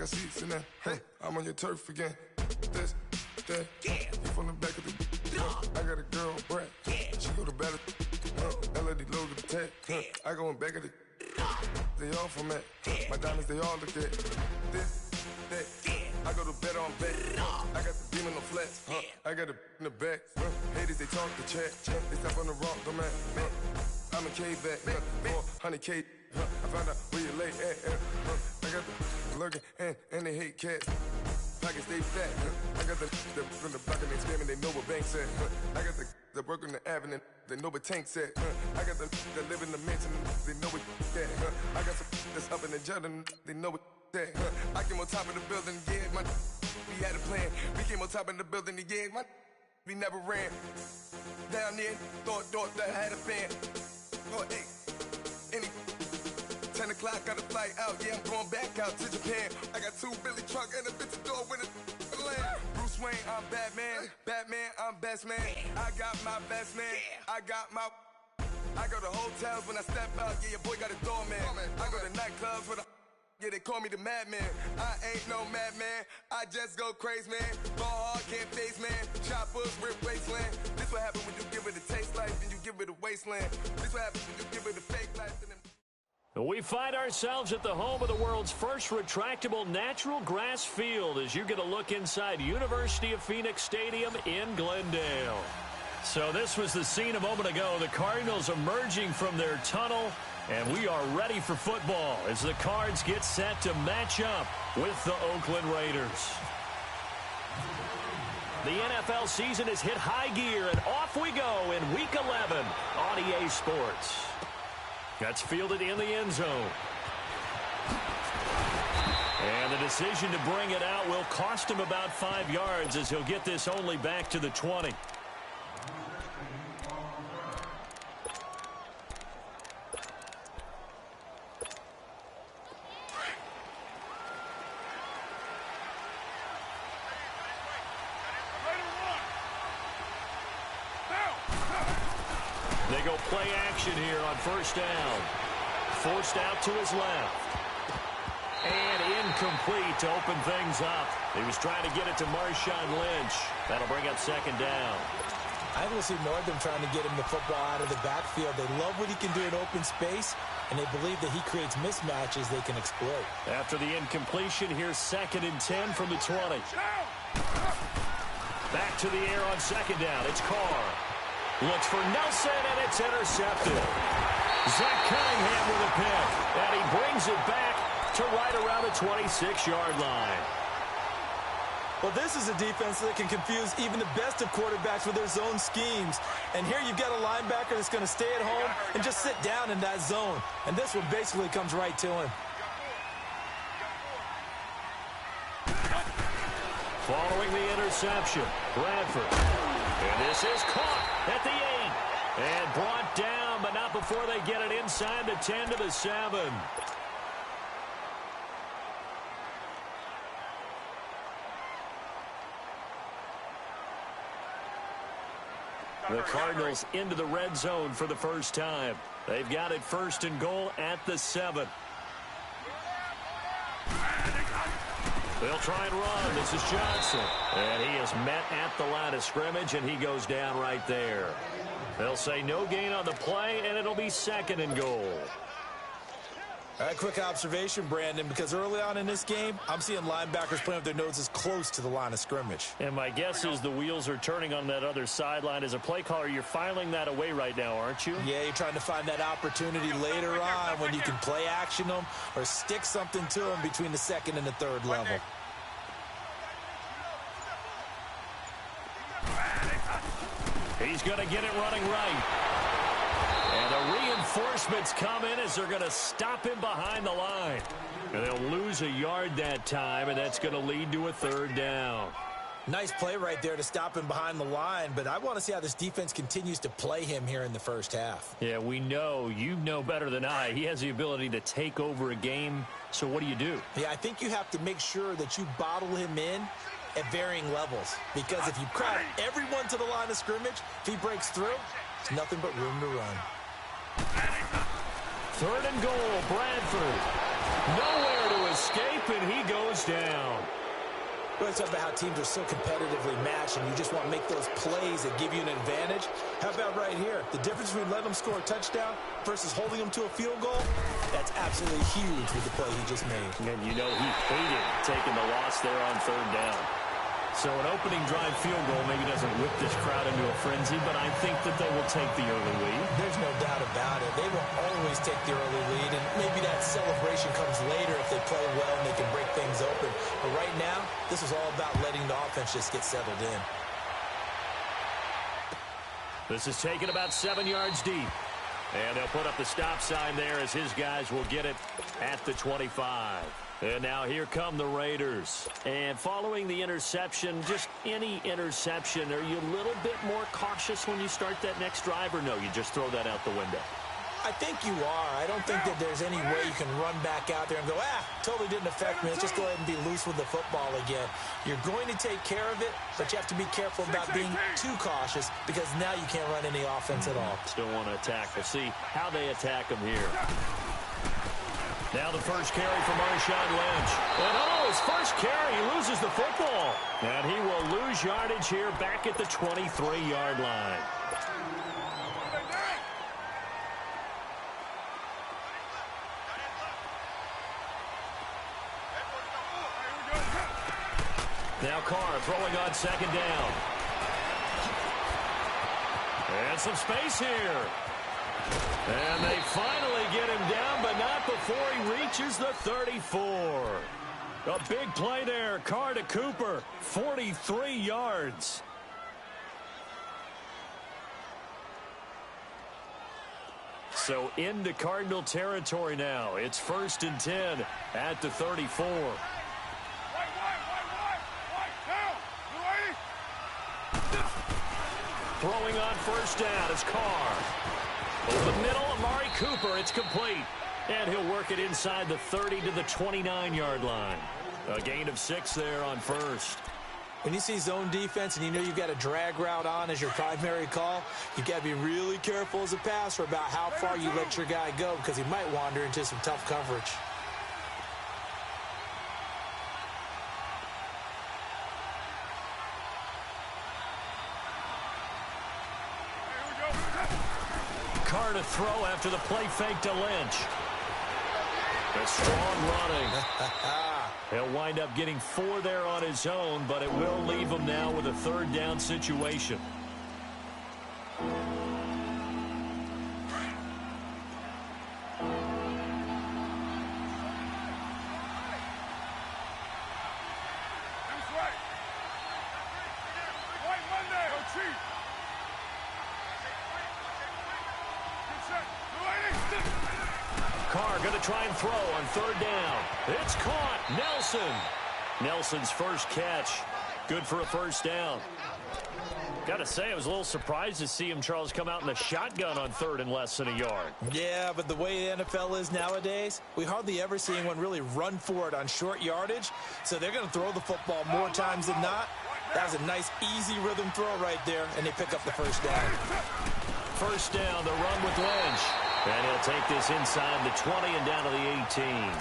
got seats in there. Hey, I'm on your turf again. This, that, you from the back of the. I got a girl, Brad. She go to battle. LED logo the tag. I go in back of the. They all from that. My diamonds, they all look at. This, that. I go to bed on bed. I got the beam in the flats. I got it in the back. Haters, they talk the chat. They step on the rock, the man. I'm a K-back. 400K. I found out where you lay at. I got the lurking and they hate cats. Pockets stay fat. I got the from the block and they screaming, they know what banks at. I got the work on the avenue, they know what tanks at. I got the that live in the mansion, they know what that. I got some that's up in the Jordan, they know what that. I came on top of the building, yeah, my we had a plan. We came on top of the building, yeah, my we never ran. Down there, thought that I had a fan. Oh, hey, any 10 o'clock, got a flight out, yeah, I'm going back out to Japan. I got 2 Billy truck and a bitch door with a land. Bruce Wayne, I'm Batman. Batman, I'm best man. I got my best man. I go to hotels when I step out, yeah, your boy got a doorman. I go to nightclubs with a, yeah, they call me the madman. I ain't no madman, I just go crazy, man. Ball hard, can't face, man. Choppers, rip wasteland. This what happens when you give it a taste life and you give it a wasteland. This what happens when you give it a fake life and then... We find ourselves at the home of the world's first retractable natural grass field as you get a look inside University of Phoenix Stadium in Glendale. So this was the scene a moment ago. The Cardinals emerging from their tunnel, and we are ready for football as the Cards get set to match up with the Oakland Raiders. The NFL season has hit high gear, and off we go in Week 11 on EA Sports. That's fielded in the end zone. And the decision to bring it out will cost him about 5 yards as he'll get this only back to the 20. They go play action here on first down. Forced out to his left. And incomplete to open things up. He was trying to get it to Marshawn Lynch. That'll bring up second down. I will see more of them trying to get him the football out of the backfield. They love what he can do in open space, and they believe that he creates mismatches they can exploit. After the incompletion, here's 2nd and 10 from the 20. Back to the air on second down. It's Carr. Looks for Nelson, and it's intercepted. Zach Cunningham with a pick, and he brings it back to right around the 26-yard line. Well, this is a defense that can confuse even the best of quarterbacks with their zone schemes. And here you've got a linebacker that's going to stay at home and just sit down in that zone. And this one basically comes right to him. Following the interception, Bradford. And this is caught at the 8. And brought down, but not before they get it inside the 10 to the 7. The Cardinals into the red zone for the first time. They've got it 1st and goal at the 7. They'll try and run. This is Johnson. And he is met at the line of scrimmage, and he goes down right there. They'll say no gain on the play, and it'll be 2nd and goal. All right, quick observation, Brandon, because early on in this game, I'm seeing linebackers playing with their noses close to the line of scrimmage. And my guess is the wheels are turning on that other sideline. As a play caller, you're filing that away right now, aren't you? Yeah, you're trying to find that opportunity later on when you can play action them or stick something to them between the 2nd and the 3rd level. He's going to get it running right. And the reinforcements come in as they're going to stop him behind the line. And they'll lose a yard that time, and that's going to lead to a 3rd down. Nice play right there to stop him behind the line, but I want to see how this defense continues to play him here in the first half. Yeah, we know. You know better than I. He has the ability to take over a game, so what do you do? Yeah, I think you have to make sure that you bottle him in at varying levels, because if you crowd everyone to the line of scrimmage, if he breaks through, it's nothing but room to run. 3rd and goal, Bradford. Nowhere to escape, and he goes goes down. Well, it's about how teams are so competitively matched, and you just want to make those plays that give you an advantage. How about right here? The difference between letting them score a touchdown versus holding them to a field goal, that's absolutely huge with the play he just made. And you know he hated taking the loss there on third down. So an opening drive field goal maybe doesn't whip this crowd into a frenzy, but I think that they will take the early lead. There's no doubt about it. They will always take the early lead, and maybe that celebration comes later if they play well and they can break things open. But right now, this is all about letting the offense just get settled in. This is taken about 7 yards deep. And they'll put up the stop sign there as his guys will get it at the 25. And now here come the Raiders. And following the interception, just any interception, are you a little bit more cautious when you start that next drive, or no, you just throw that out the window? I think you are. I don't think that there's any way you can run back out there and go, totally didn't affect me. Let's just go ahead and be loose with the football again. You're going to take care of it, but you have to be careful about being too cautious because now you can't run any offense at all. Still want to attack. We'll see how they attack them here. Now the first carry for Marshawn Lynch. And his first carry, he loses the football. And he will lose yardage here back at the 23-yard line. Now Carr throwing on second down. And some space here. And they finally get him down, but not before he reaches the 34. A big play there. Carr to Cooper. 43 yards. So into Cardinal territory now. It's 1st and 10 at the 34. Throwing on first down is Carr. Over the middle, Amari Cooper. It's complete. And he'll work it inside the 30 to the 29-yard line. A gain of 6 there on first. When you see zone defense and you know you've got a drag route on as your primary call, you've got to be really careful as a passer about how far you let your guy go because he might wander into some tough coverage. Carr to throw after the play fake to Lynch. A strong running. He'll wind up getting 4 there on his own, but it will leave him now with a third down situation. Carr going to try and throw on third down. It's caught. Nelson's first catch. Good for a first down. Got to say, I was a little surprised to see him, Charles, come out in the shotgun on third and less than a yard. Yeah, but the way the NFL is nowadays, we hardly ever see anyone really run for it on short yardage. So they're going to throw the football more times than not. That was a nice, easy rhythm throw right there, and they pick up the first down. First down, the run with Lynch. And he'll take this inside the 20 and down to the 18.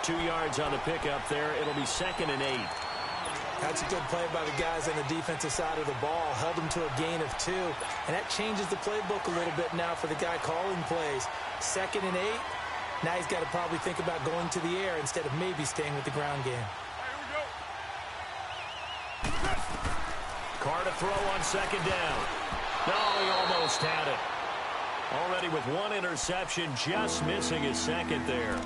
2 yards on the pickup there. It'll be 2nd and 8. That's a good play by the guys on the defensive side of the ball. Held them to a gain of 2. And that changes the playbook a little bit now for the guy calling plays. 2nd and 8. Now he's got to probably think about going to the air instead of maybe staying with the ground game. Carr to throw on second down. No, he almost had it. Already with 1 interception, just missing his second there.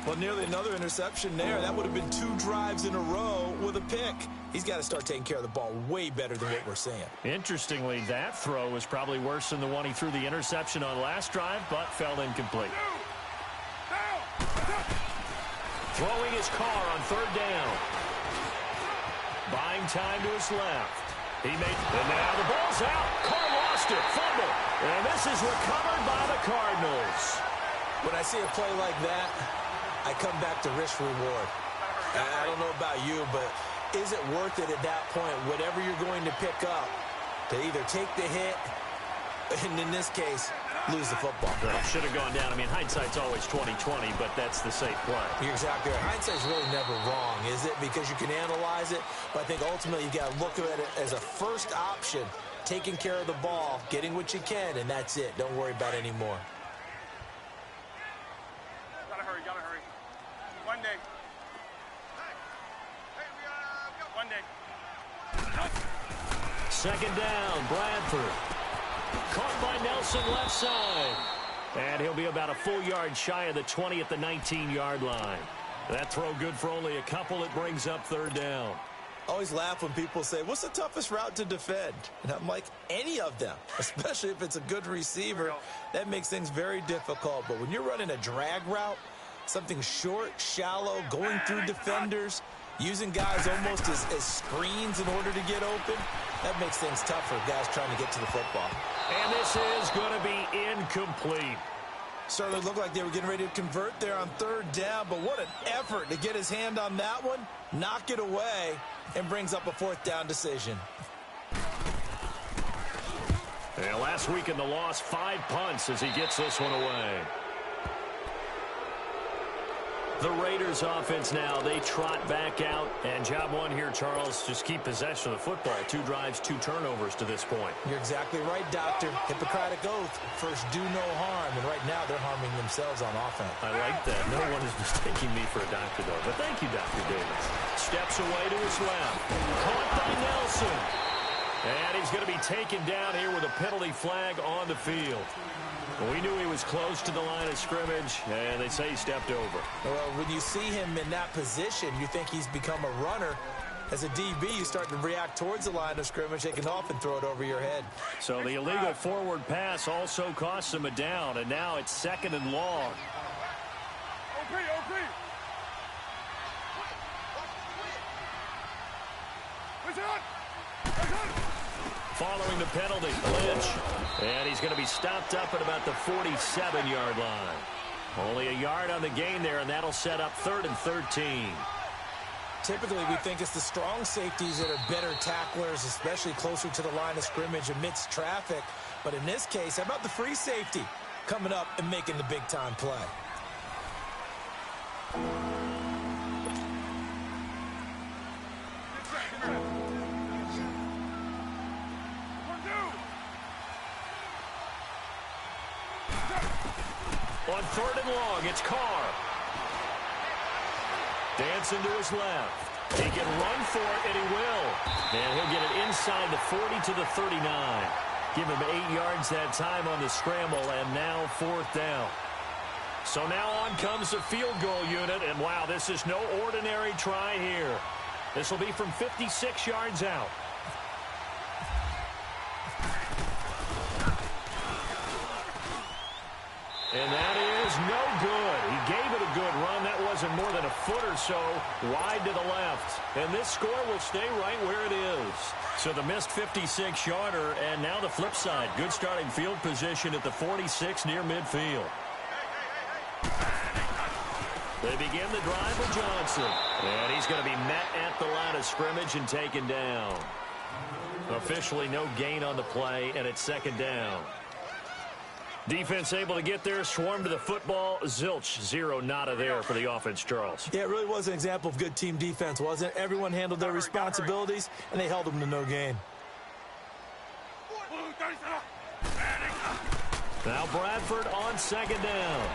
Well, nearly another interception there. That would have been 2 drives in a row with a pick. He's got to start taking care of the ball way better than what we're seeing. Interestingly, that throw was probably worse than the one he threw the interception on last drive, but fell incomplete. Throwing his Carr on third down. Buying time to his left. And now the ball's out. Carr lost it. Fumble. And this is recovered by the Cardinals. When I see a play like that, I come back to risk reward. I don't know about you, but is it worth it at that point, whatever you're going to pick up, to either take the hit, and in this case, lose the football. Should have gone down. I mean, hindsight's always 20/20, but that's the safe play. You're exactly right. Hindsight's really never wrong, is it? Because you can analyze it, but I think ultimately you got to look at it as a first option, taking care of the ball, getting what you can, and that's it. Don't worry about it anymore. Gotta hurry. One day. One day. Second down, Bradford. Caught by Nelson left side. And he'll be about a full yard shy of the 20 at the 19-yard line. That throw good for only a couple. It brings up third down. I always laugh when people say, what's the toughest route to defend? And I'm like, any of them, especially if it's a good receiver. That makes things very difficult. But when you're running a drag route, something short, shallow, going through defenders, using guys almost as screens in order to get open, that makes things tough for guys trying to get to the football. And this is going to be incomplete. Certainly looked like they were getting ready to convert there on third down, but what an effort to get his hand on that one, knock it away, and brings up a fourth down decision. And last week in the loss, 5 punts as he gets this one away. The Raiders offense now, they trot back out. And job one here, Charles, just keep possession of the football. 2 drives, 2 turnovers to this point. You're exactly right, Doctor. Hippocratic oath. First, do no harm. And right now, they're harming themselves on offense. I like that. No one is mistaking me for a doctor, though. But thank you, Dr. Davis. Steps away to his left. Caught by Nelson. And he's going to be taken down here with a penalty flag on the field. We knew he was close to the line of scrimmage, and they say he stepped over. Well, when you see him in that position, you think he's become a runner. As a DB, you start to react towards the line of scrimmage. They can often throw it over your head. So the illegal forward pass also costs him a down, and now it's 2nd and long. OP. What's on? Following the penalty, Lynch. And he's going to be stopped up at about the 47-yard line. Only a yard on the gain there, and that'll set up 3rd and 13. Typically, we think it's the strong safeties that are better tacklers, especially closer to the line of scrimmage amidst traffic. But in this case, how about the free safety coming up and making the big-time play? On 3rd and long, it's Carr. Dancing to his left. He can run for it, and he will. And he'll get it inside the 40 to the 39. Give him 8 yards that time on the scramble, and now 4th down. So now on comes the field goal unit, and wow, this is no ordinary try here. This will be from 56 yards out. And that is no good. He gave it a good run. That wasn't more than a foot or so wide to the left. And this score will stay right where it is. So the missed 56-yarder, and now the flip side. Good starting field position at the 46 near midfield. They begin the drive with Johnson. And he's going to be met at the line of scrimmage and taken down. Officially no gain on the play, and it's 2nd down. Defense able to get there, swarm to the football. Zilch, 0 nada there for the offense, Charles. Yeah, it really was an example of good team defense, wasn't it? Everyone handled their responsibilities, and they held them to no gain. Now Bradford on 2nd down.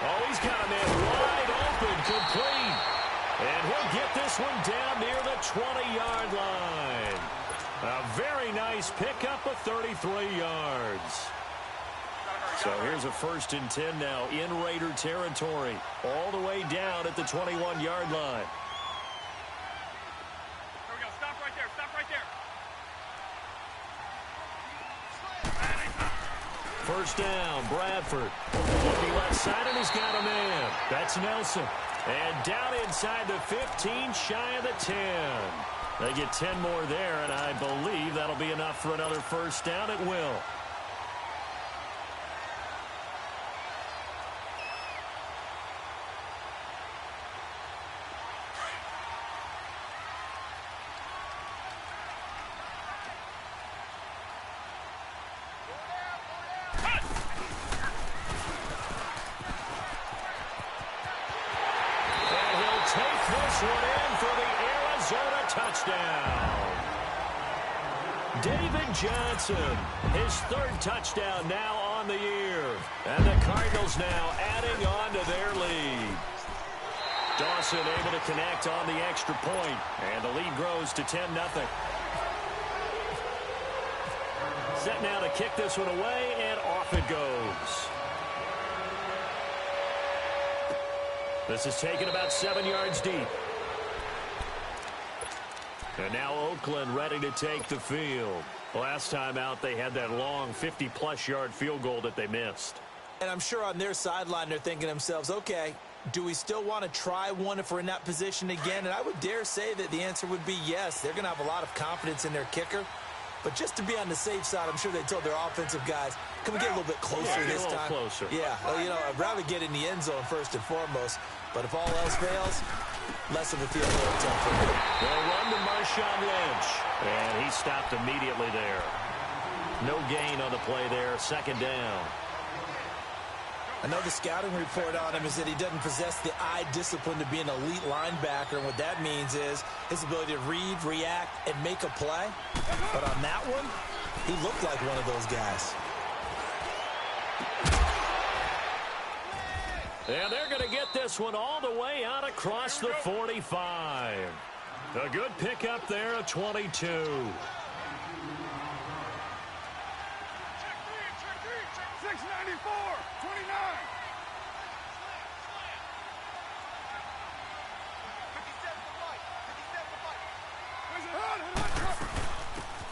Oh, he's got a man wide open, complete. And he'll get this one down near the 20-yard line. A very nice pickup of 33 yards. So here's a 1st and 10 now in Raider territory. All the way down at the 21-yard line. There we go. Stop right there. Stop right there. 1st down, Bradford. Looking left side, and he's got a man. That's Nelson. And down inside the 15, shy of the 10. They get 10 more there, and I believe that'll be enough for another 1st down. It will. this one in for the Arizona touchdown. David Johnson, his third touchdown now on the year. And the Cardinals now adding on to their lead. Dawson able to connect on the extra point, and the lead grows to 10-0. Set now to kick this one away, and off it goes. This is taken about 7 yards deep. And now Oakland ready to take the field. Last time out, they had that long 50-plus yard field goal that they missed. And I'm sure on their sideline they're thinking to themselves, okay, do we still want to try one if we're in that position again? And I would dare say that the answer would be yes. They're going to have a lot of confidence in their kicker. But just to be on the safe side, I'm sure they told their offensive guys, can we get a little bit closer this time? Closer. Yeah, well, you know, I'd rather get in the end zone first and foremost. But if all else fails, less of a field goal attempt for me. They'll run to Marshawn Lynch. And he stopped immediately there. No gain on the play there. Second down. I know the scouting report on him is that he doesn't possess the eye discipline to be an elite linebacker. And what that means is his ability to read, react, and make a play. But on that one, he looked like one of those guys. And they're going to get this one all the way out across the 45. A good pickup there of 22. Check 3, 694, 29.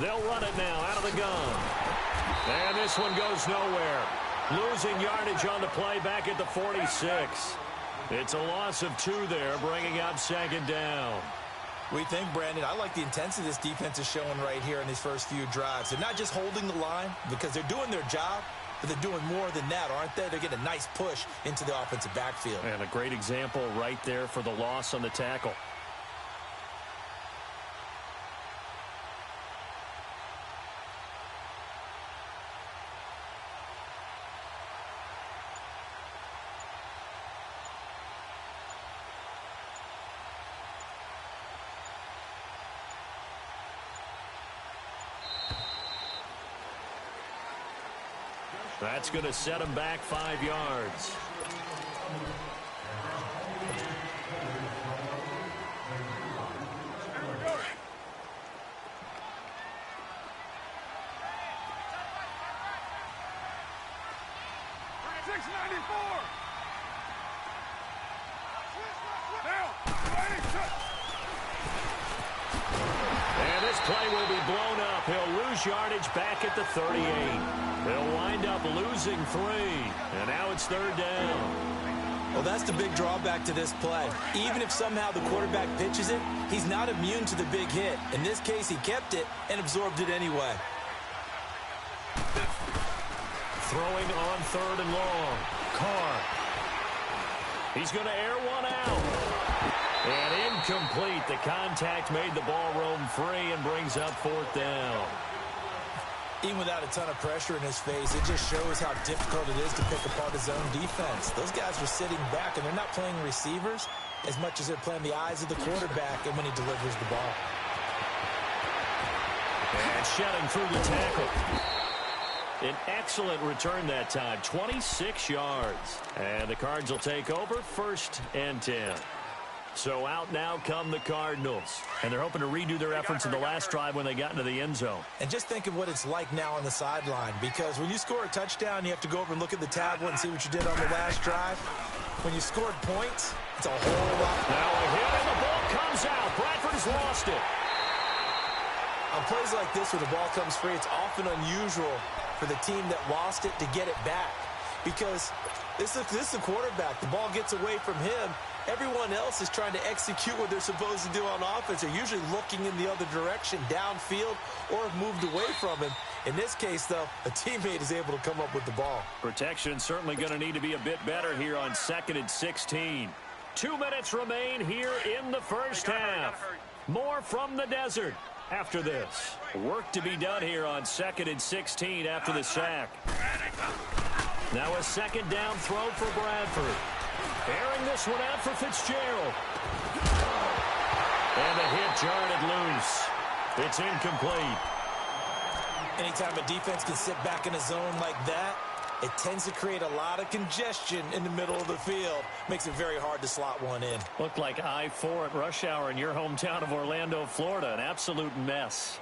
They'll run it now out of the gun. And this one goes nowhere. Losing yardage on the play back at the 46. It's a loss of 2 there, bringing up second down. We think, Brandon, I like the intensity this defense is showing right here in these first few drives. They're not just holding the line because they're doing their job, but they're doing more than that, aren't they? They're getting a nice push into the offensive backfield. And a great example right there for the loss on the tackle. That's going to set him back 5 yards. And this play will be blown up. He'll lose yardage back at the 38. They'll wind up losing 3. And now it's third down. Well, that's the big drawback to this play. Even if somehow the quarterback pitches it, he's not immune to the big hit. In this case, he kept it and absorbed it anyway. Throwing on third and long. Carr. He's going to air one out. And incomplete. The contact made the ball roam free and brings up fourth down. Even without a ton of pressure in his face, it just shows how difficult it is to pick apart his own defense. Those guys are sitting back, and they're not playing receivers as much as they're playing the eyes of the quarterback and when he delivers the ball. And shedding through the tackle. An excellent return that time, 26 yards. And the Cards will take over, 1st and 10. So out now come the Cardinals. And they're hoping to redo their efforts in the last drive when they got into the end zone. And just think of what it's like now on the sideline. Because when you score a touchdown, you have to go over and look at the tablet and see what you did on the last drive. When you scored points, it's a whole lot. Now a hit and the ball comes out. Bradford has lost it. On plays like this where the ball comes free, it's often unusual for the team that lost it to get it back. Because this is the quarterback. The ball gets away from him. Everyone else is trying to execute what they're supposed to do on offense. They're usually looking in the other direction, downfield, or have moved away from him. In this case, though, a teammate is able to come up with the ball. Protection certainly going to need to be a bit better here on 2nd and 16. 2 minutes remain here in the first half. More from the desert after this. Work to be done here on 2nd and 16 after the sack. Now a second down throw for Bradford. Airing this one out for Fitzgerald. And the hit jarred it loose. It's incomplete. Anytime a defense can sit back in a zone like that, it tends to create a lot of congestion in the middle of the field. Makes it very hard to slot one in. Looked like I-4 at rush hour in your hometown of Orlando, Florida. An absolute mess.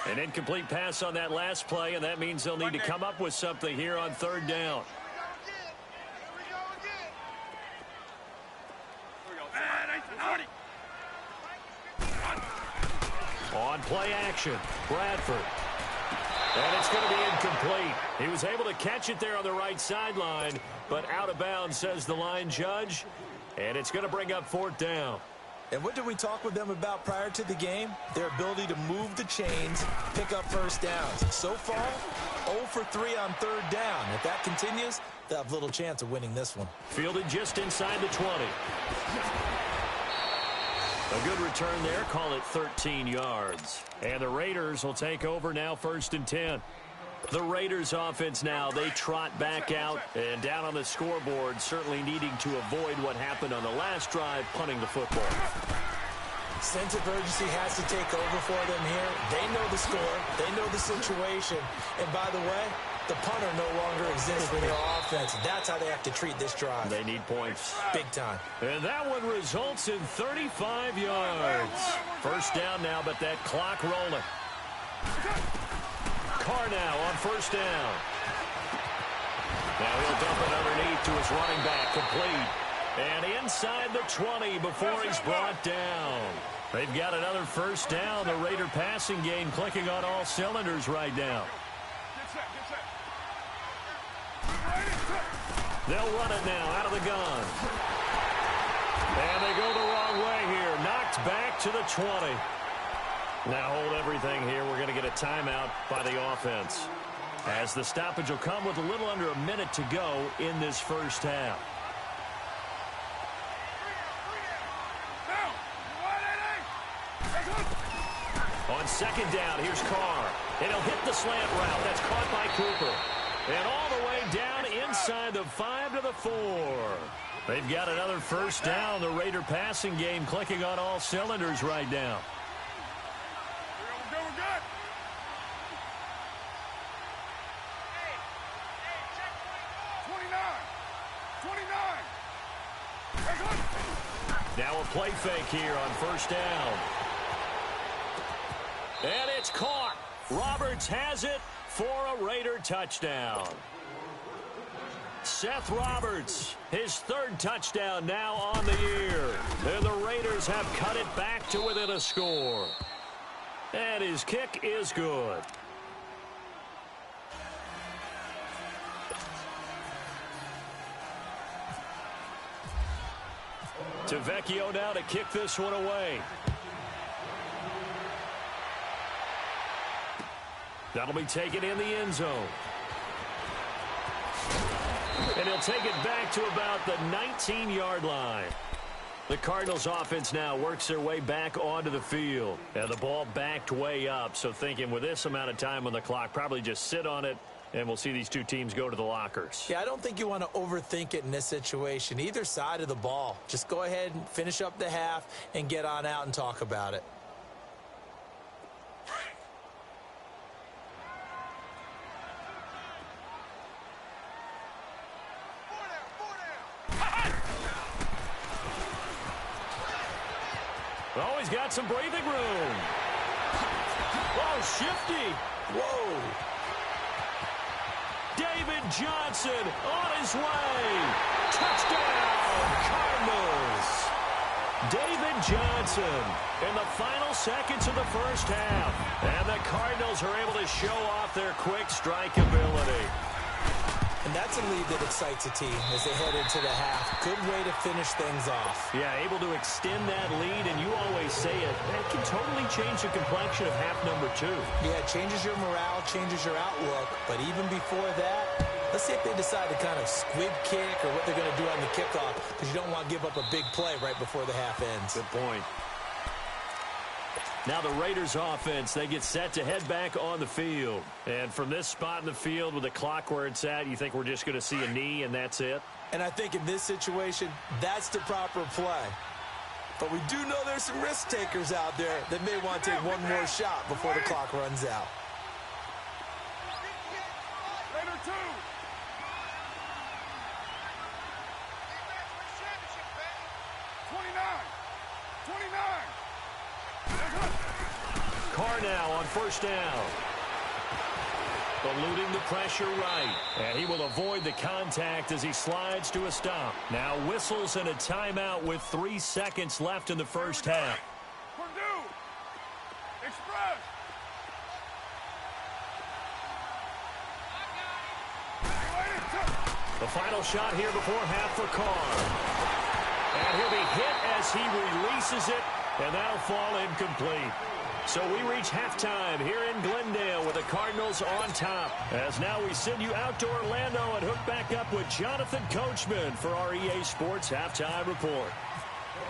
An incomplete pass on that last play, and that means they'll need to come up with something here on third down. On play action, Bradford. And it's going to be incomplete. He was able to catch it there on the right sideline, but out of bounds, says the line judge. And it's going to bring up fourth down. And what did we talk with them about prior to the game? Their ability to move the chains, pick up first downs. So far, 0 for 3 on third down. If that continues, they'll have little chance of winning this one. Fielded just inside the 20. A good return there. Call it 13 yards. And the Raiders will take over now, 1st and 10. The Raiders offense now, they trot back out and down on the scoreboard, certainly needing to avoid what happened on the last drive, punting the football. Sense of urgency has to take over for them here. They know the score. They know the situation. And by the way, the punter no longer exists for their offense. That's how they have to treat this drive. They need points. Big time. And that one results in 35 yards. First down now, but that clock rolling. Carr now on first down. Now he'll dump it underneath to his running back, complete. And inside the 20 before he's brought down. They've got another first down. The Raider passing game clicking on all cylinders right now. They'll run it now out of the gun. And they go the wrong way here. Knocked back to the 20. Now hold everything here. We're going to get a timeout by the offense, as the stoppage will come with a little under a minute to go in this first half. On second down, here's Carr. And he'll hit the slant route. That's caught by Cooper. And all the way down inside the 5 to the 4. They've got another first down. The Raider passing game clicking on all cylinders right now. Now a play fake here on first down. And it's caught. Roberts has it for a Raider touchdown. Seth Roberts, his 3rd touchdown now on the year. And the Raiders have cut it back to within a score. And his kick is good. To Vecchio now to kick this one away. That'll be taken in the end zone. And he'll take it back to about the 19-yard line. The Cardinals offense now works their way back onto the field. And the ball backed way up. So thinking with this amount of time on the clock, probably just sit on it, and we'll see these two teams go to the lockers. Yeah, I don't think you want to overthink it in this situation. Either side of the ball. Just go ahead and finish up the half and get on out and talk about it. Oh, he's got some breathing room. Oh, shifty. Whoa. David Johnson on his way. Touchdown, Cardinals. David Johnson in the final seconds of the first half. And the Cardinals are able to show off their quick strike ability. And that's a lead that excites a team as they head into the half. Good way to finish things off. Yeah, able to extend that lead, and you always say it, that can totally change the complexion of half number 2. Yeah, it changes your morale, changes your outlook. But even before that, let's see if they decide to kind of squib kick or what they're going to do on the kickoff, because you don't want to give up a big play right before the half ends. Good point. Now the Raiders offense, they get set to head back on the field. And from this spot in the field with the clock where it's at, you think we're just going to see a knee and that's it? And I think in this situation, that's the proper play. But we do know there's some risk takers out there that may want to take one more shot before the clock runs out. Raider 2. 29. Carr now on first down. Eluding the pressure right. And he will avoid the contact as he slides to a stop. Now whistles and a timeout with 3 seconds left in the first half. Purdue. Express. The final shot here before half for Carr. And he'll be hit as he releases it, and that'll fall incomplete. So we reach halftime here in Glendale with the Cardinals on top. As now we send you out to Orlando and hook back up with Jonathan Coachman for our EA Sports Halftime Report.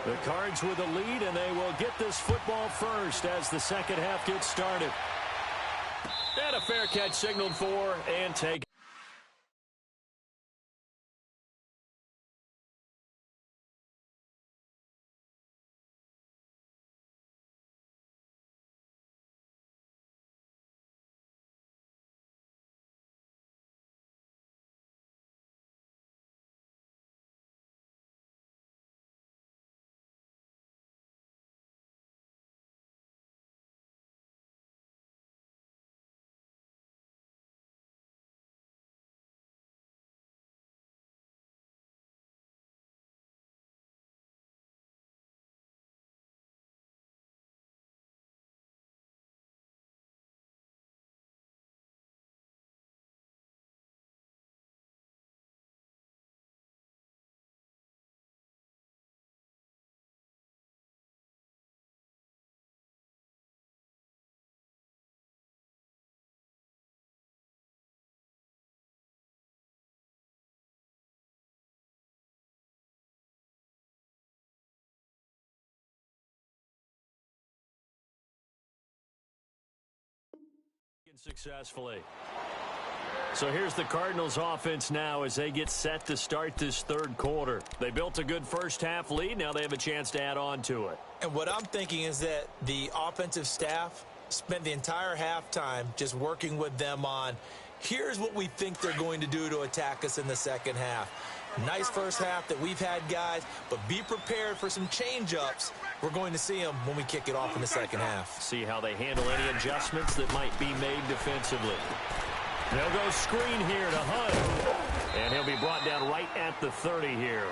The Cards with a lead, and they will get this football first as the second half gets started. And a fair catch signaled for and taken. Successfully. So here's the Cardinals offense now as they get set to start this third quarter. They built a good first half lead. Now they have a chance to add on to it. And what I'm thinking is that the offensive staff spent the entire halftime just working with them on, here's what we think they're going to do to attack us in the second half. Nice first half that we've had, guys, but be prepared for some change-ups. We're going to see them when we kick it off in the second half. See how they handle any adjustments that might be made defensively. They'll go screen here to Hunt. And he'll be brought down right at the 30 here.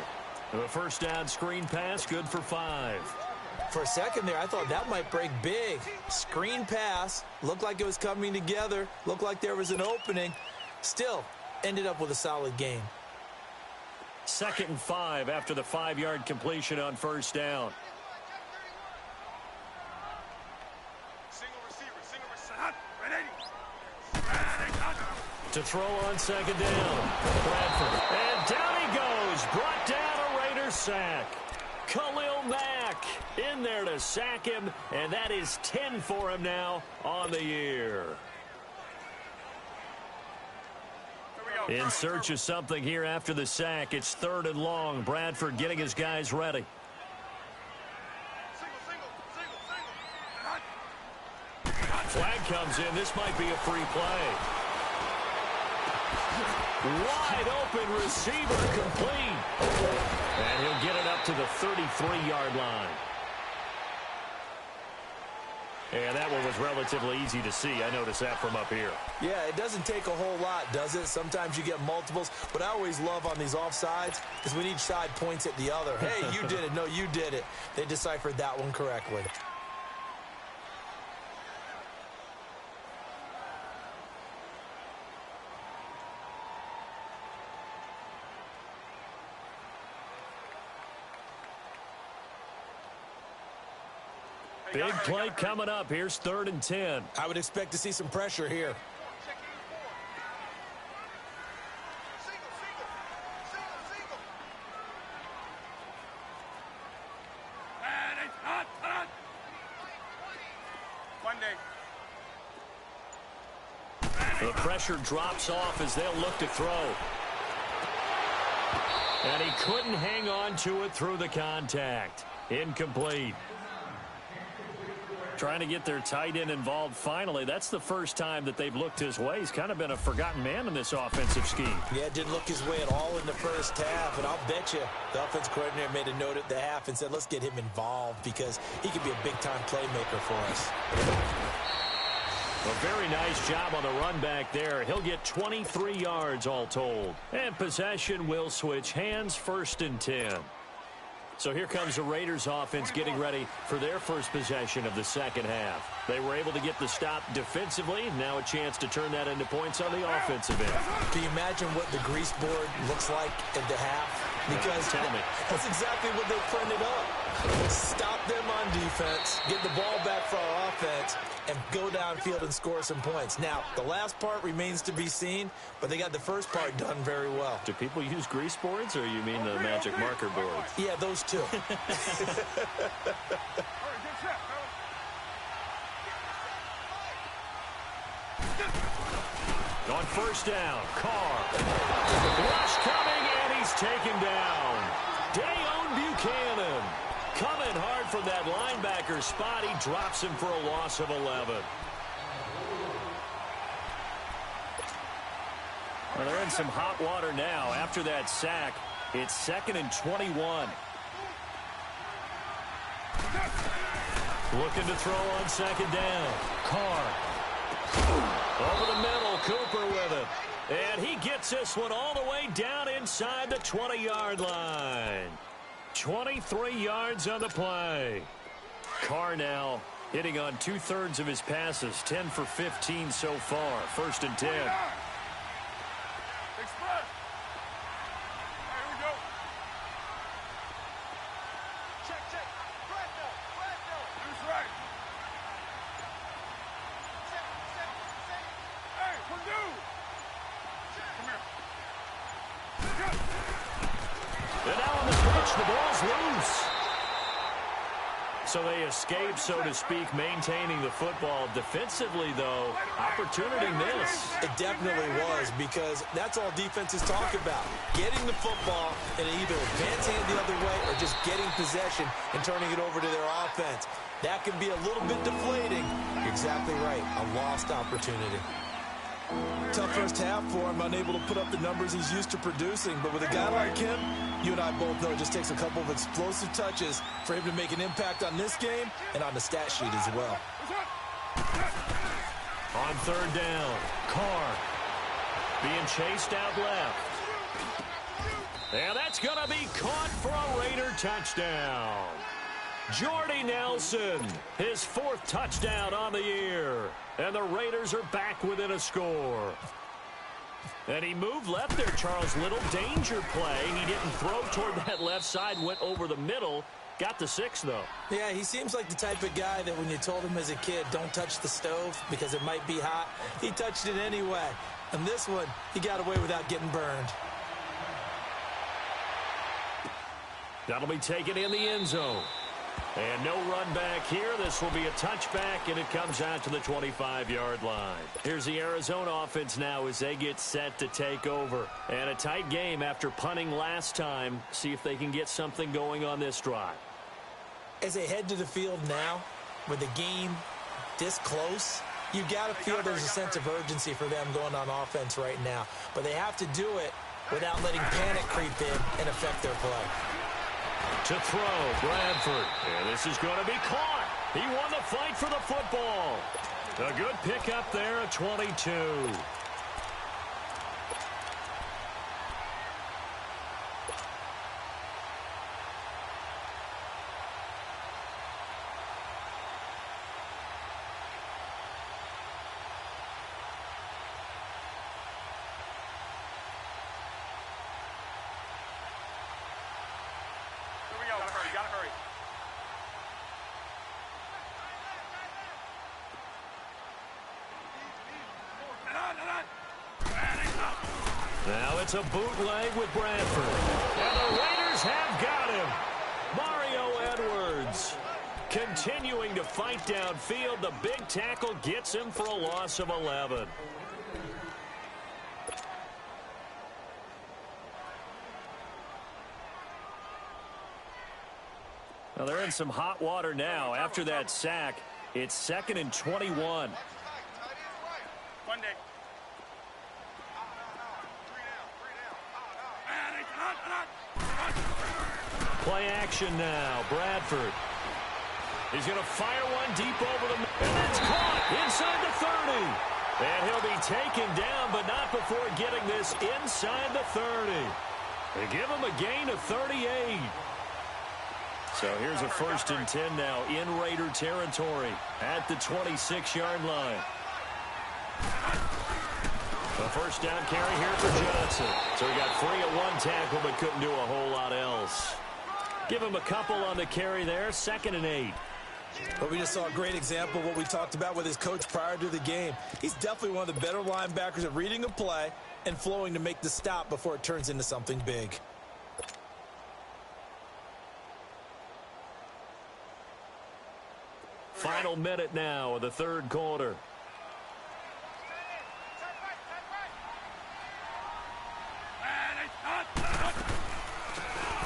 The first down screen pass, good for 5. For a second there, I thought that might break big. Screen pass, looked like it was coming together, looked like there was an opening. Still, ended up with a solid gain. 2nd and 5 after the 5-yard completion on first down. To throw on second down. Bradford. And down he goes. Brought down a Raiders sack. Khalil Mack in there to sack him. And that is 10 for him now on the year. In search of something here after the sack. It's 3rd and long. Bradford getting his guys ready. Flag comes in. This might be a free play. Wide open receiver complete. And he'll get it up to the 33-yard line. And that one was relatively easy to see. I noticed that from up here. Yeah, it doesn't take a whole lot, does it? Sometimes you get multiples. What I always love on these offsides is when each side points at the other. Hey, you did it. No, you did it. They deciphered that one correctly. Big play coming up. Here's 3rd and 10. I would expect to see some pressure here. The pressure drops off as they'll look to throw. And he couldn't hang on to it through the contact. Incomplete. Trying to get their tight end involved finally. That's the first time that they've looked his way. He's kind of been a forgotten man in this offensive scheme. Yeah, didn't look his way at all in the first half. And I'll bet you the offense coordinator made a note at the half and said, let's get him involved because he could be a big-time playmaker for us. A very nice job on the run back there. He'll get 23 yards all told. And possession will switch hands, 1st and 10. So here comes the Raiders offense getting ready for their first possession of the second half. They were able to get the stop defensively. Now a chance to turn that into points on the offensive end. Can you imagine what the grease board looks like at the half? Because tell me. That's exactly what they printed up. Stop them on defense, get the ball back for our offense, and go downfield and score some points. Now, the last part remains to be seen, but they got the first part done very well. Do people use grease boards, or you mean the magic marker boards? Yeah, those two. On 1st down, Carr. Rush coming, and he's taken down. Deion Buchanan coming hard from that linebacker spot. He drops him for a loss of 11. Well, they're in some hot water now. After that sack, it's 2nd and 21. Looking to throw on 2nd down. Carr. Over the middle, Cooper with it. And he gets this one all the way down inside the 20-yard line. 23 yards on the play. Carr now hitting on 2/3 of his passes, 10 for 15 so far. 1st and 10. Express. Here we go. Check. Brad, no. Who's right? Hey, Purdue. Come here. And now on the pitch, the ball's loose. So they escape, so to speak, maintaining the football. Defensively, though, opportunity miss. It definitely was, because that's all defenses talk about. Getting the football and either advancing it the other way or just getting possession and turning it over to their offense. That can be a little bit deflating. You're exactly right. A lost opportunity. Tough first half for him, unable to put up the numbers he's used to producing. But with a guy like him, you and I both know it just takes a couple of explosive touches for him to make an impact on this game and on the stat sheet as well. On 3rd down, Carr being chased out left. And that's going to be caught for a Raider touchdown. Jordy Nelson, his 4th touchdown on the year. And the Raiders are back within a score. And he moved left there, Charles. Little danger play. He didn't throw toward that left side, went over the middle. Got the 6, though. Yeah, he seems like the type of guy that when you told him as a kid, don't touch the stove because it might be hot, he touched it anyway. And this one, he got away without getting burned. That'll be taken in the end zone. And no run back here. This will be a touchback, and it comes out to the 25-yard line. Here's the Arizona offense now as they get set to take over. And a tight game after punting last time. See if they can get something going on this drive. As they head to the field now, with the game this close, you got to feel there's a sense of urgency for them going on offense right now. But they have to do it without letting panic creep in and affect their play. To throw, Bradford. And this is going to be caught. He won the fight for the football. A good pickup there at 22. Gotta hurry. Now it's a bootleg with Bradford. And the Raiders have got him. Mario Edwards Continuing to fight downfield, the big tackle gets him for a loss of 11. Well, they're in some hot water now. After that sack, it's 2nd and 21. One day. Play action now. Bradford. He's going to fire one deep over the middle. And it's caught inside the 30. And he'll be taken down, but not before getting this inside the 30. They give him a gain of 38. So here's a 1st and 10 now in Raider territory at the 26-yard line. A 1st down carry here for Johnson. So he got free at one tackle but couldn't do a whole lot else. Give him a couple on the carry there. 2nd and 8. But we just saw a great example of what we talked about with his coach prior to the game. He's definitely one of the better linebackers at reading a play and flowing to make the stop before it turns into something big. Final minute now of the 3rd quarter.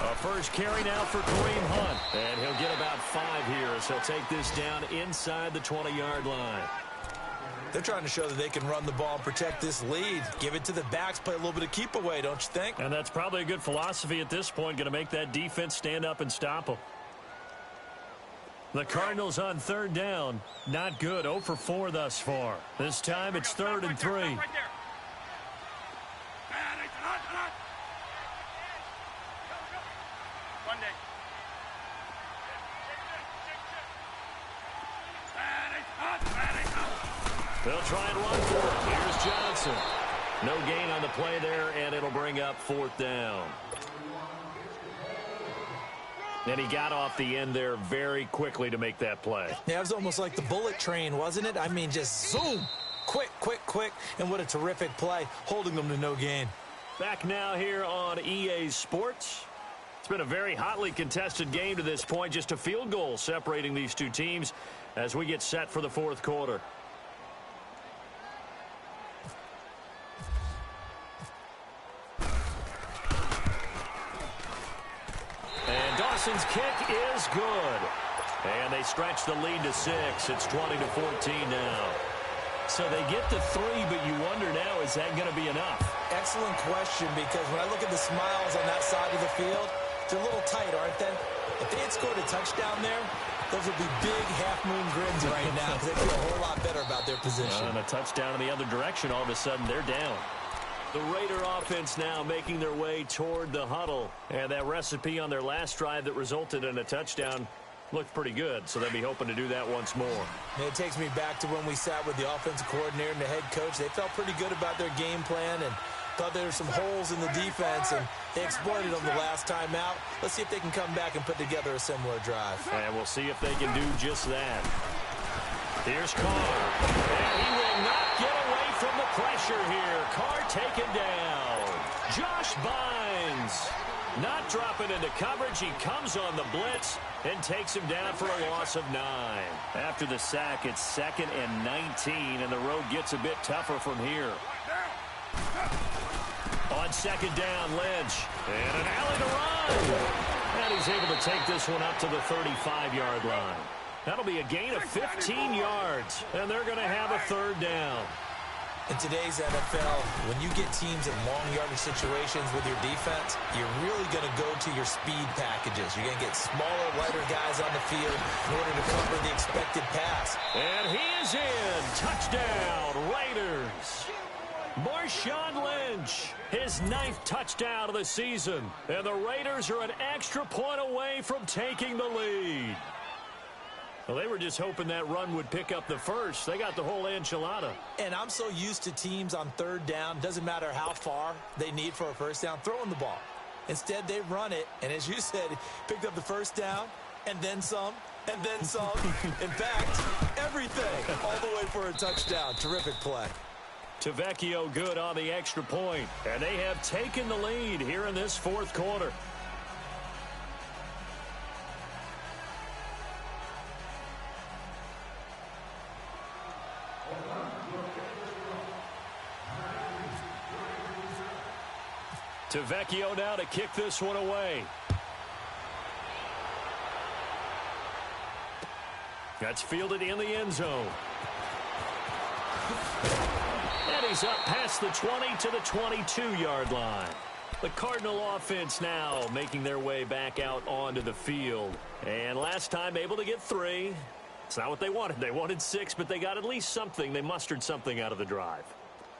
A 1st carry now for Kareem Hunt. And he'll get about 5 here as he'll take this down inside the 20-yard line. They're trying to show that they can run the ball and protect this lead. Give it to the backs, play a little bit of keep away, don't you think? And that's probably a good philosophy at this point, going to make that defense stand up and stop them. The Cardinals on 3rd down. Not good. 0 for 4 thus far. This time it's 3rd and 3. Right there. One day. They'll try and run for it. Here's Johnson. No gain on the play there, and it'll bring up 4th down. And he got off the end there very quickly to make that play. Yeah, it was almost like the bullet train, wasn't it? I mean, just zoom. Quick, quick, quick. And what a terrific play, holding them to no gain. Back now here on EA Sports. It's been a very hotly contested game to this point. Just a field goal separating these two teams as we get set for the 4th quarter. And Dawson's kick is good. And they stretch the lead to 6. It's 20-14 now. So they get to 3, but you wonder now, is that going to be enough? Excellent question, because when I look at the smiles on that side of the field, they're a little tight, aren't they? If they had scored a touchdown there, those would be big half-moon grins right now because they feel a whole lot better about their position. And a touchdown in the other direction, all of a sudden they're down. The Raider offense now making their way toward the huddle. And that recipe on their last drive that resulted in a touchdown looked pretty good, so they'll be hoping to do that once more. And it takes me back to when we sat with the offensive coordinator and the head coach. They felt pretty good about their game plan and thought there were some holes in the defense, and they exploited them the last time out. Let's see if they can come back and put together a similar drive. And we'll see if they can do just that. Here's Carr. And he will not get away from the pressure here. Carr taken down. Josh Bynes not dropping into coverage. He comes on the blitz and takes him down for a loss of 9. After the sack, it's 2nd and 19, and the road gets a bit tougher from here. On 2nd down, Lynch. And an alley to run. And he's able to take this one up to the 35-yard line. That'll be a gain of 15 yards, and they're going to have a 3rd down. In today's NFL, when you get teams in long yardage situations with your defense, you're really going to go to your speed packages. You're going to get smaller, lighter guys on the field in order to cover the expected pass. And he is in. Touchdown, Raiders. Marshawn Lynch, his 9th touchdown of the season. And the Raiders are an extra point away from taking the lead. Well, they were just hoping that run would pick up the first. They got the whole enchilada. And I'm so used to teams on 3rd down, doesn't matter how far they need for a 1st down, throwing the ball. Instead, they run it, and as you said, picked up the 1st down, and then some, and then some. In fact, everything, all the way for a touchdown. Terrific play. Tavecchio good on the extra point, and they have taken the lead here in this 4th quarter. Vecchio now to kick this one away. That's fielded in the end zone. And he's up past the 20 to the 22-yard line. The Cardinal offense now making their way back out onto the field. And last time able to get 3. It's not what they wanted. They wanted 6, but they got at least something. They mustered something out of the drive.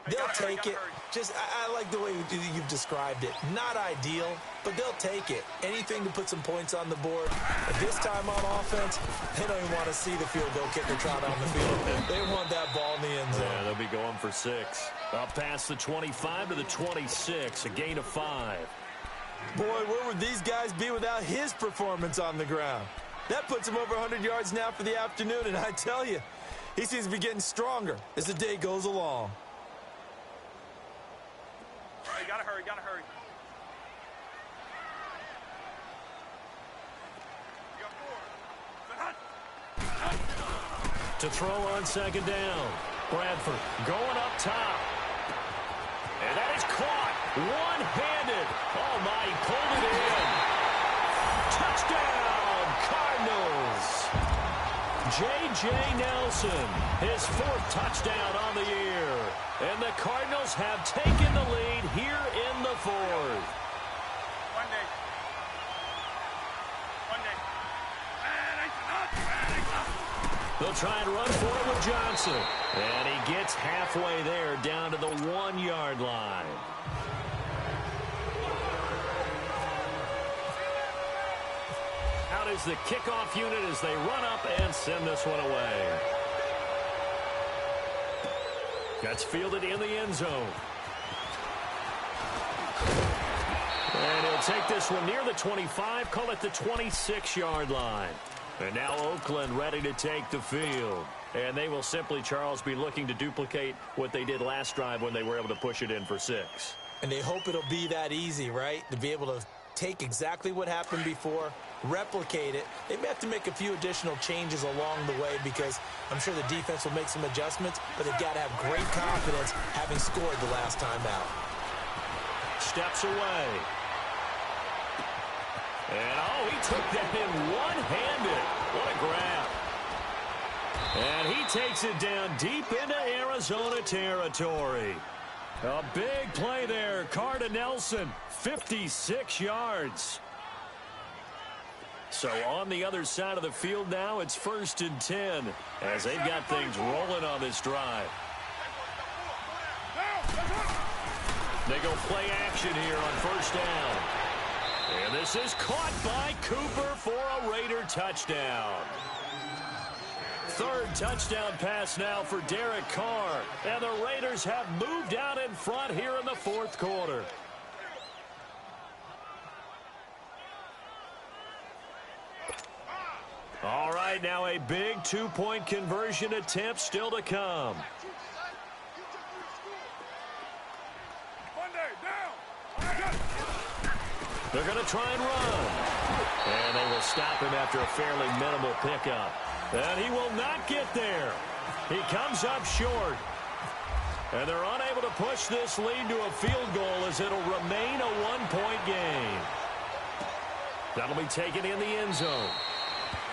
They'll take it. I like the way you've described it. Not ideal, but they'll take it. Anything to put some points on the board. But this time on offense, they don't even want to see the field goal kicker trot on the field. They want that ball in the end zone. Yeah, they'll be going for 6. Up past the 25 to the 26, a gain of 5. Boy, where would these guys be without his performance on the ground? That puts him over 100 yards now for the afternoon, and I tell you, he seems to be getting stronger as the day goes along. You gotta hurry, gotta hurry. To throw on second down. Bradford going up top. And that is caught. One-handed. Oh, my, he pulled it in. Touchdown, Cardinals. J.J. Nelson, his 4th touchdown on the year. And the Cardinals have taken the lead here in the 4th. One day. They'll try and run for it with Johnson. And he gets halfway there down to the 1-yard line. Out is the kickoff unit as they run up and send this one away. That's fielded in the end zone. And he'll take this one near the 25, call it the 26-yard line. And now Oakland ready to take the field. And they will simply, Charles, be looking to duplicate what they did last drive when they were able to push it in for 6. And they hope it'll be that easy, right? To be able to take exactly what happened before, replicate it. They may have to make a few additional changes along the way because I'm sure the defense will make some adjustments, but they've got to have great confidence having scored the last time out. Steps away. And, oh, he took that in one-handed. What a grab. And he takes it down deep into Arizona territory. A big play there. Cardinals, 56 yards. So on the other side of the field now, it's 1st and 10 as they've got things rolling on this drive. They go play action here on 1st down. And this is caught by Cooper for a Raider touchdown. 3rd touchdown pass now for Derek Carr. And the Raiders have moved out in front here in the 4th quarter. All right, now a big 2-point conversion attempt still to come. They're going to try and run. And they will stop him after a fairly minimal pickup. And he will not get there. He comes up short. And they're unable to push this lead to a field goal as it'll remain a 1-point game. That'll be taken in the end zone.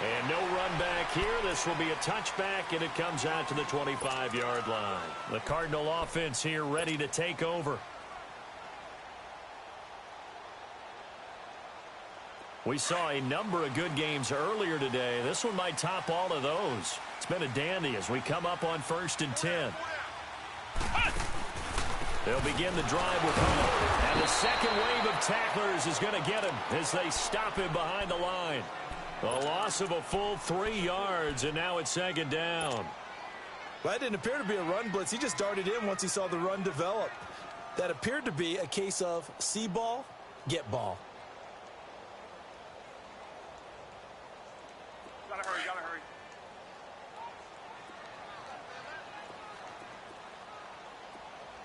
And no run back here. This will be a touchback, and it comes out to the 25-yard line. The Cardinal offense here ready to take over. We saw a number of good games earlier today. This one might top all of those. It's been a dandy as we come up on 1st and 10. They'll begin the drive with Hunt. And the second wave of tacklers is going to get him as they stop him behind the line. A loss of a full 3 yards, and now it's 2nd down. Well, that didn't appear to be a run blitz. He just darted in once he saw the run develop. That appeared to be a case of see ball, get ball. Gotta hurry, gotta hurry.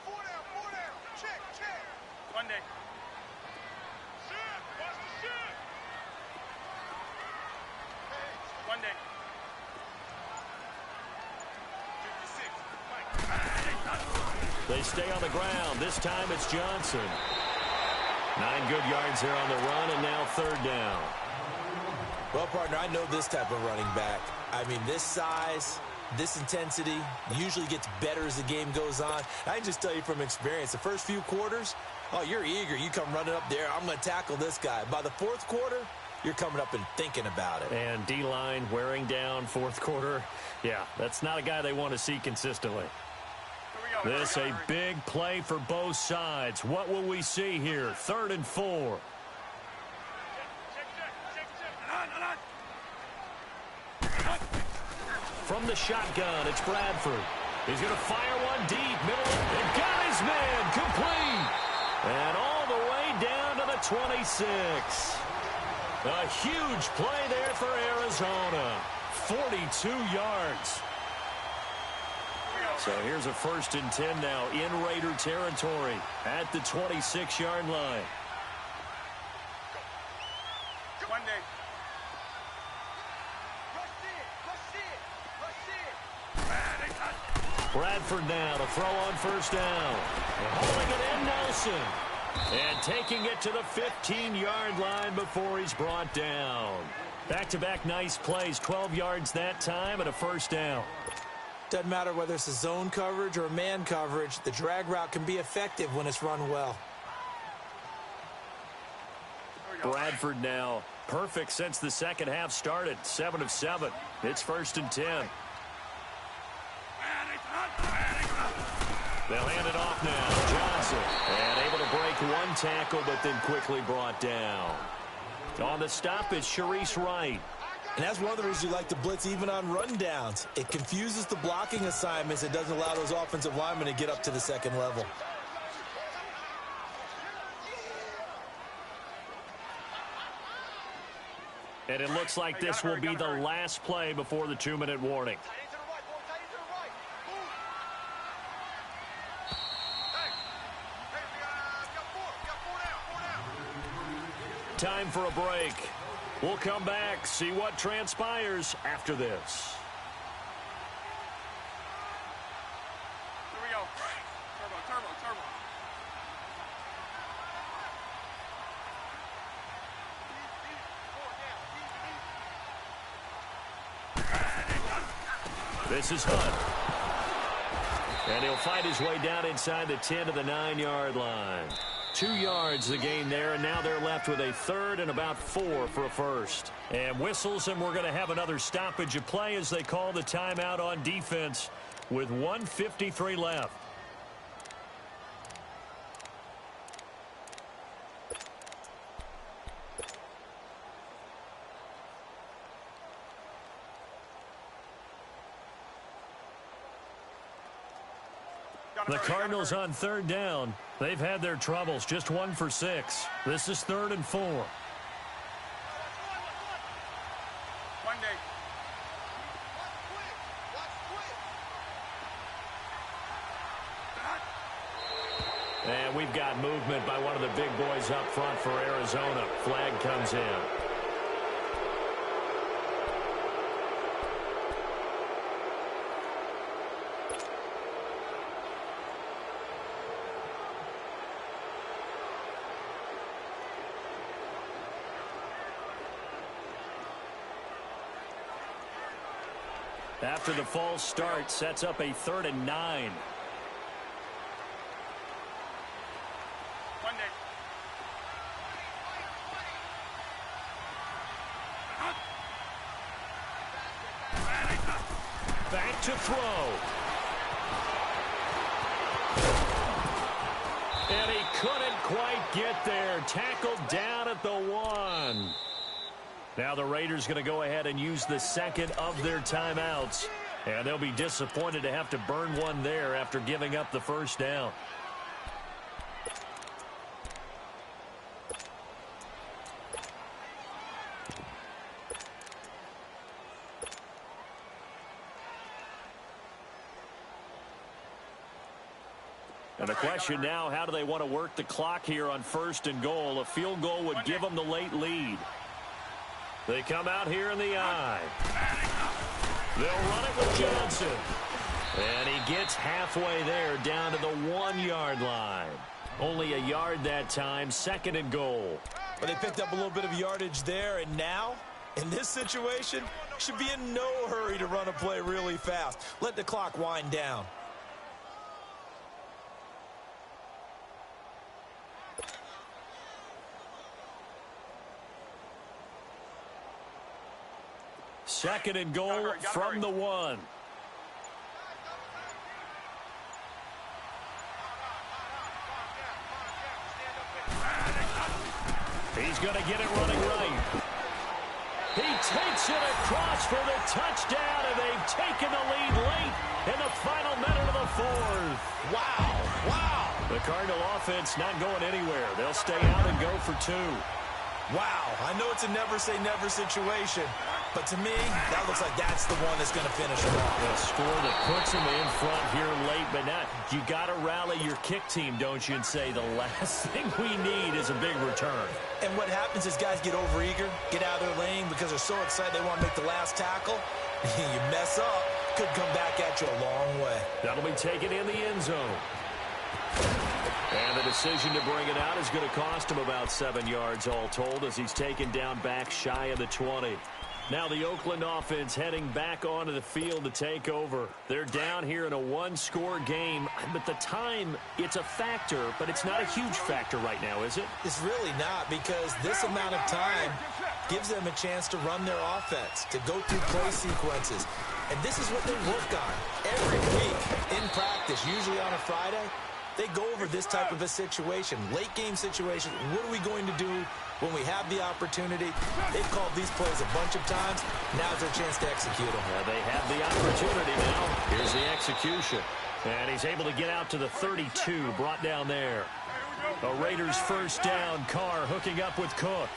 Four down. Check. One day. Watch the shit. One day. 56. They stay on the ground. This time it's Johnson. 9 good yards there on the run, and now 3rd down. Well, partner, I know this type of running back. I mean, this size, this intensity usually gets better as the game goes on. I can just tell you from experience, the first few quarters, oh, you're eager. You come running up there, I'm going to tackle this guy. By the 4th quarter, you're coming up and thinking about it. And D-line wearing down 4th quarter. Yeah, that's not a guy they want to see consistently. This a big play for both sides. What will we see here? 3rd and 4. From the shotgun, it's Bradford. He's going to fire one deep, middle, and got his man, complete. And all the way down to the 26. A huge play there for Arizona. 42 yards. So here's a 1st and 10 now in Raider territory at the 26-yard line. Bradford now to throw on 1st down. Holding it in, Nelson. And taking it to the 15-yard line before he's brought down. Back-to-back nice plays, 12 yards that time and a 1st down. Doesn't matter whether it's a zone coverage or man coverage, the drag route can be effective when it's run well. Bradford now perfect since the second half started. 7 of 7. It's 1st and 10. They'll hand it off now. Johnson. And able to break one tackle, but then quickly brought down. On the stop is Sharice Wright. And that's one of the reasons you like to blitz even on rundowns. It confuses the blocking assignments. It doesn't allow those offensive linemen to get up to the 2nd level. And it looks like this will be the last play before the 2-minute warning. Time for a break. We'll come back, see what transpires after this. Here we go. Turbo. This is Hunt. And he'll fight his way down inside the 10 to the 9-yard line. 2 yards the gain there, and now they're left with a 3rd and about 4 for a 1st. And whistles, and we're going to have another stoppage of play as they call the timeout on defense with 1:53 left. The Cardinals on 3rd down. They've had their troubles, just 1 for 6. This is 3rd and 4. And we've got movement by one of the big boys up front for Arizona. Flag comes in. After the false start, sets up a 3rd and 9. Back to throw. And he couldn't quite get there. Tackled down at the 1. Now the Raiders going to go ahead and use the 2nd of their timeouts. And they'll be disappointed to have to burn one there after giving up the 1st down. And the question now, how do they want to work the clock here on 1st and goal? A field goal would give them the late lead. They come out here in the eye. They'll run it with Johnson. And he gets halfway there down to the 1-yard line. Only a yard that time, 2nd and goal. But they picked up a little bit of yardage there, and now, in this situation, should be in no hurry to run a play really fast. Let the clock wind down. Second and goal from the 1. He's going to get it running right. He takes it across for the touchdown, and they've taken the lead late in the final minute of the 4th. Wow, wow. The Cardinal offense not going anywhere. They'll stay out and go for 2. Wow, I know it's a never-say-never situation, but to me, that looks like that's the one that's going to finish them off. A score that puts them in front here late, but now you got to rally your kick team, don't you, and say the last thing we need is a big return. And what happens is guys get overeager, get out of their lane because they're so excited they want to make the last tackle. You mess up, could come back at you a long way. That'll be taken in the end zone. And the decision to bring it out is going to cost him about 7 yards all told as he's taken down back shy of the 20. Now the Oakland offense heading back onto the field to take over. They're down here in a 1-score game, but the time, it's a factor, but it's not a huge factor right now, is it? It's really not, because this amount of time gives them a chance to run their offense, to go through play sequences. And this is what they work on every week in practice, usually on a Friday. They go over this type of a situation, late game situation. What are we going to do when we have the opportunity? They've called these plays a bunch of times. Now's their chance to execute them. They have the opportunity now. Here's the execution. And he's able to get out to the 32, brought down there. A Raiders first down. Carr hooking up with Cook.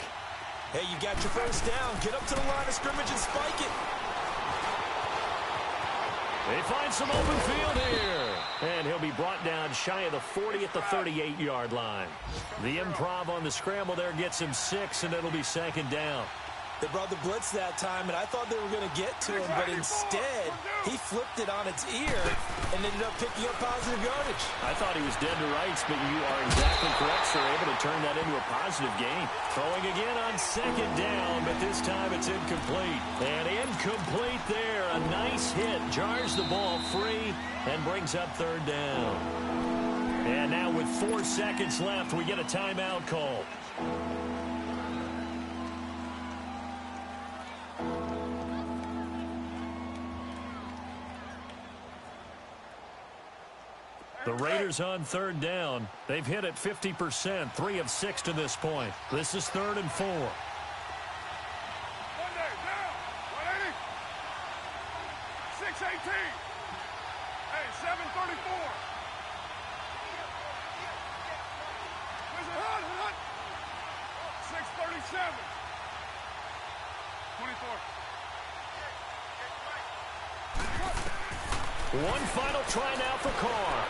Hey, you got your first down. Get up to the line of scrimmage and spike it. They find some open field here. And he'll be brought down shy of the 40 at the 38-yard line. The improv on the scramble there gets him 6, and it'll be 2nd down. They brought the blitz that time, and I thought they were going to get to him, but instead, he flipped it on its ear and ended up picking up positive yardage. I thought he was dead to rights, but you are exactly correct, sir. Able to turn that into a positive gain. Throwing again on 2nd down, but this time it's incomplete. And incomplete there. A nice hit. Jars the ball free and brings up 3rd down. And now with 4 seconds left, we get a timeout call. The Raiders on 3rd down. They've hit it 50%, 3 of 6 to this point. This is 3rd and 4. Monday, down. 180. 618. Hey, 734. Where's the hut? 637. 24. One final try now for Carr.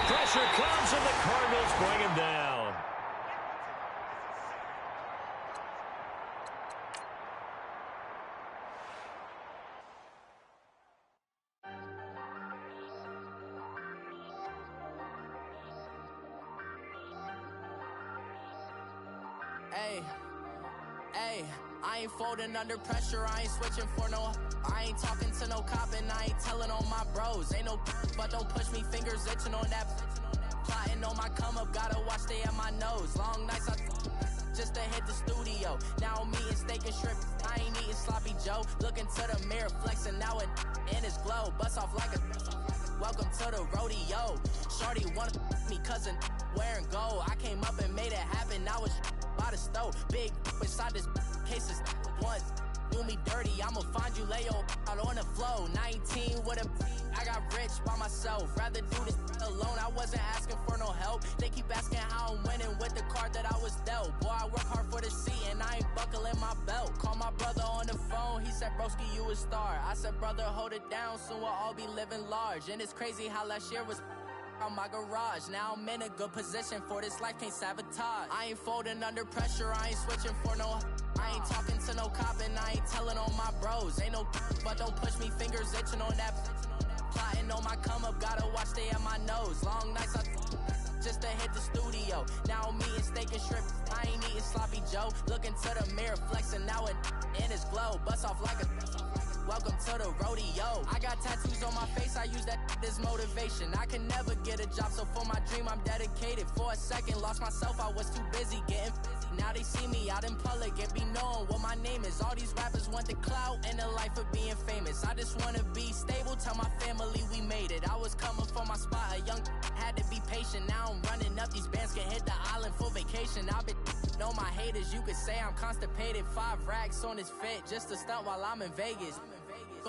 Pressure comes, and the Cardinals bring him down. Hey, I ain't folding under pressure, I ain't switching for no. I ain't talking to no cop and I ain't telling on my bros. Ain't no but don't push me, fingers itching on that. Plotting on my come up, gotta watch stay at my nose. Long nights I just to hit the studio. Now I'm eating steak and shrimp, I ain't eating sloppy Joe. Looking to the mirror, flexing now it in his glow. Bust off like a welcome to the rodeo. Shorty wanna me cousin wearing gold. I came up and made it happen, now it's by the stove. Big inside this cases once do me dirty, I'ma find you lay out on the floor. 19 with a I got rich by myself. Rather do this alone, I wasn't asking for no help. They keep asking how I'm winning with the card that I was dealt. Boy, I work hard for the seat and I ain't buckling my belt. Call my brother on the phone, he said, broski, you a star. I said, brother, hold it down, soon we'll all be living large. And it's crazy how last year was on my garage. Now I'm in a good position for this life, can't sabotage. I ain't folding under pressure, I ain't switching for no. I ain't talking to no cop and I ain't telling on my bros. Ain't no but don't push me, fingers itching on that. Plotting on my come up, gotta watch stay at my nose. Long nights just to hit the studio. Now I'm eating steak and shrimp, I ain't eating sloppy Joe. Looking to the mirror, flexing now it in his glow. Bust off like a welcome to the rodeo. I got tattoos on my face, I use that as motivation. I can never get a job, so for my dream I'm dedicated. For a second, lost myself, I was too busy getting now they see me out in public and be knowing what my name is. All these rappers want the clout and the life of being famous. I just wanna be stable, tell my family we made it. I was coming for my spot, a young had to be patient. Now I'm running up, these bands can hit the island for vacation. I've been know my haters, you could say I'm constipated. 5 racks on his fit, just to stunt while I'm in Vegas.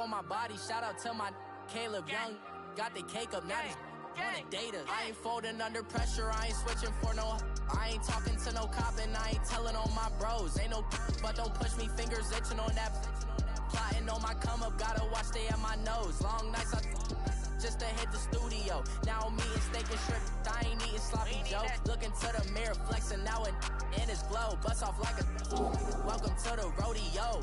On my body, shout out to my Caleb Young. Got the cake up, now these wanna date us. I ain't folding under pressure, I ain't switching for no. I ain't talking to no cop and I ain't telling on my bros. Ain't no but don't push me, fingers itching on that. Plotting on my come up, gotta watch stay at my nose. Long nights just to hit the studio. Now I'm eating steak and shrimp, I ain't eating sloppy Joe. Looking to the mirror, flexing now it in his glow. Bust off like a welcome to the rodeo.